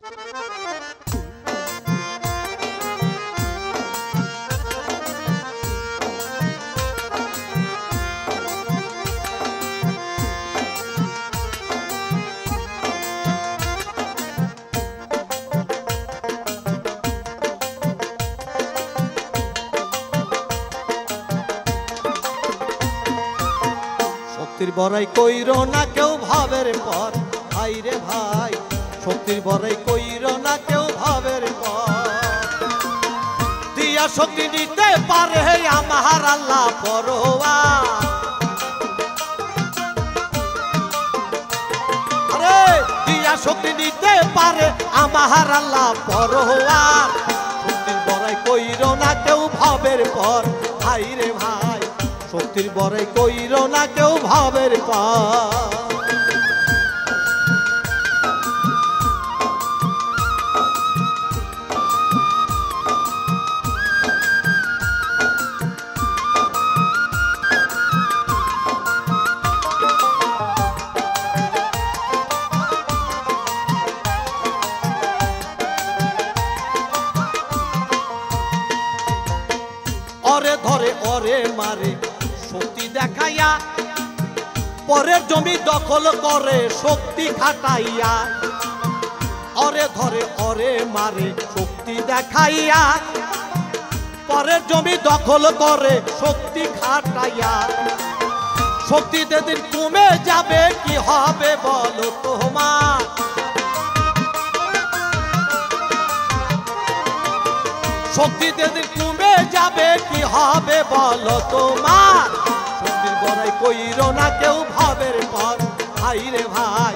শক্তির বড়াই কইরো না কেউ ভাবের পর, ভাই রে ভাই শক্তির বড়াই কইরো না কেউ ভাবের পর। দিয়া শক্তি নিতে পারে আমার আল্লাহ পরোয়া, আরে দিয়া শক্তি নিতে পারে আমার আল্লাহ পরোয়া। শক্তির বড়াই কইরো না কেউ ভাবের পর, ভাই রে ভাই শক্তির বড়াই কইরো না কেউ ভাবের পর। ওরে ধরে ওরে মারে শক্তি দেখাইয়া, পরের জমি দখল করে শক্তি খাটাইয়া। ওরে ধরে ওরে মারে শক্তি দেখাইয়া, পরের জমি দখল করে শক্তি খাটাইয়া। শক্তি যেদিন কমে যাবে কি হবে বলো তোমার, শক্তি যেদিন কমে যাবে কি হবে বলো তোমার। শক্তির বড়াই কইরো না কেউ ভাবের পর, ভাই রে ভাই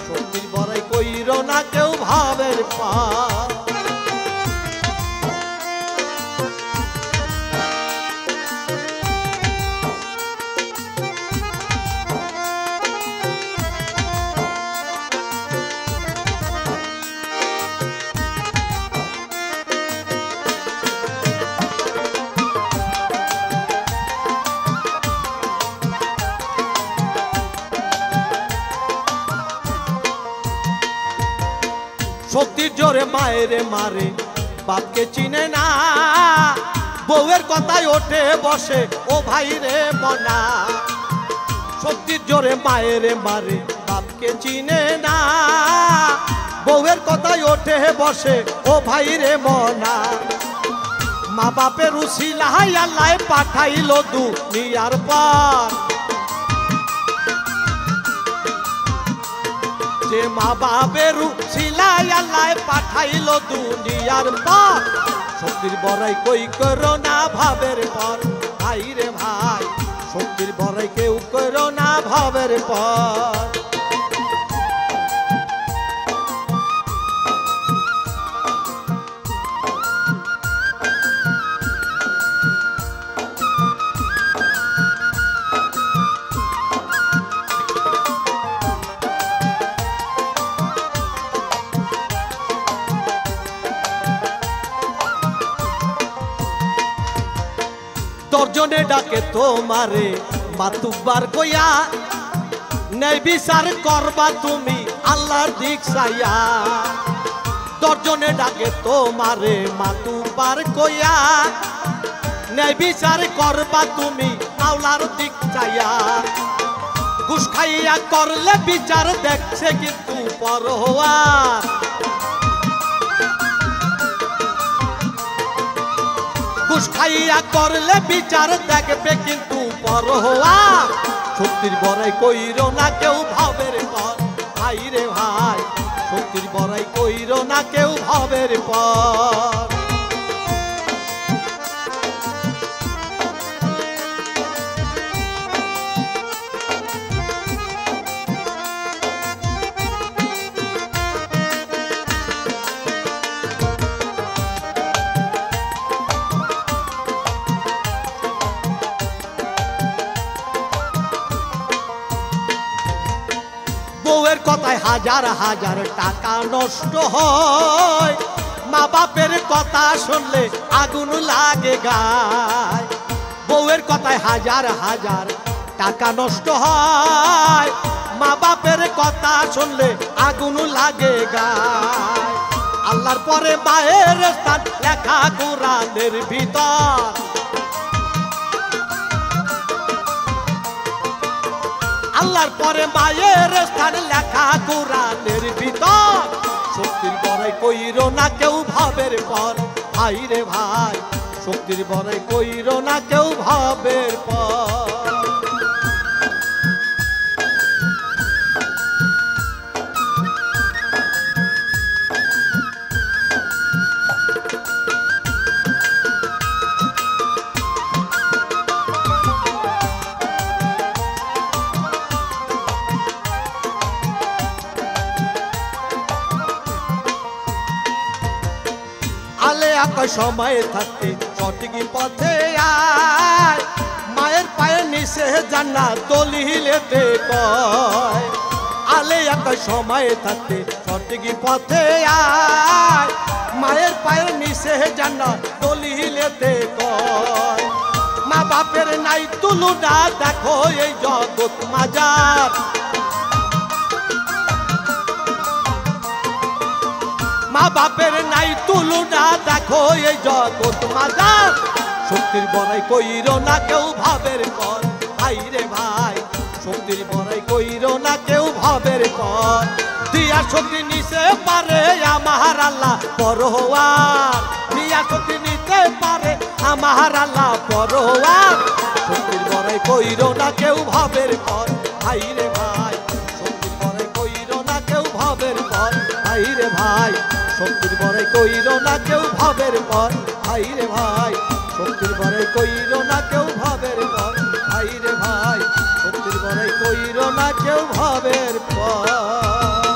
শক্তির বড়াই কইরো না কেউ ভাবের পর। শক্তির জোরে মায়েরে মারে বাপকে চিনে না, বউয়ের কথায় ওঠে বসে ও ভাই রে মনা। শক্তির জোরে মায়েরে মারে বাপকে চিনে না, বউয়ের কথায় ওঠে বসে ও ভাই রে মনা। মা বাপের উসিলায় আল্লাহ পাঠাইল দুনিয়ার পার, যে মা বাপের উসিলায় আল্লাহ পাঠাইল দুনিয়ার পার। শক্তির বড়াই কই করো না ভাবের পর, ভাই রে ভাই শক্তির বড়াই কেউ করো না ভাবের পর। দর্জনে ডাকে তোমারে মাতুব্বার কইয়া, ন্যায় বিচার করবা তুমি আল্লাহর দিক চাইয়া। দর্জনে ডাকে তোমারে মাতুব্বার কইয়া, ন্যায় বিচার করবা তুমি আল্লাহর দিক চাইয়া। ঘুষ খাইয়া করলে বিচার দেখছে কিন্তু পরোয়ার, ঘুষ খাইয়া করলে বিচার দেখবে কিন্তু পরোয়ার। শক্তির বড়াই কইরো না কেউ ভাবের পর, ভাই রে ভাই শক্তির বড়াই কইরো না কেউ ভাবের পর। বউয়ের কথায় হাজার হাজার টাকা নষ্ট হয়, মা বাপের কথা শুনলে আগুন লাগে গায়। বউয়ের কথায় হাজার হাজার টাকা নষ্ট হয়, মা বাপের কথা শুনলে আগুন লাগে গায়। আল্লাহর পরে মায়ের স্থান লেখা কোরআনের ভিতর। আল্লাহর পরে মায়ের স্থান লেখা কোরআনের ভিতর। শক্তির বড়াই কইরো না কেউ ভাবের পর, ভাই রে ভাই শক্তির বড়াই কইরো না কেউ ভাবের পর। আলে আকাশ সময় থাকতে সঠিক পথে আয়, মায়ের পায়ের নিচে জান্নাত দলিলেতে কয়। আলে আকাশ সময় থাকতে সঠিক পথে আয়, মায়ের পায়ের নিচে জান্নাত দলিলেতে কয়। মা বাপের নাই তুলনা দেখো এই জগৎ মাজার। মা বাপের নাই তুলনা দেখো এই জগৎ মাজার। শক্তির বড়াই কইরো না কেউ ভাবের পর, ভাই রে ভাই শক্তির বড়াই কইরো না কেউ ভাবের পর। দিয়া শক্তি নিতে পারে আমার আল্লাহ পরোয়ার, দিয়া শক্তি নিতে পারে আমার আল্লাহ পরোয়ার। শক্তির বড়াই কইরো না কেউ ভাবের পর, ভাই রে ভাই শক্তির বড়াই কইরো না কেউ ভাবের পর, ভাই রে ভাই শক্তির বড়াই কইরো না কেউ ভাবের পর, ভাই রে ভাই শক্তির বড়াই কইরো না কেউ ভাবের পর, ভাই রে ভাই শক্তির বড়াই কইরো না কেউ ভাবের পর।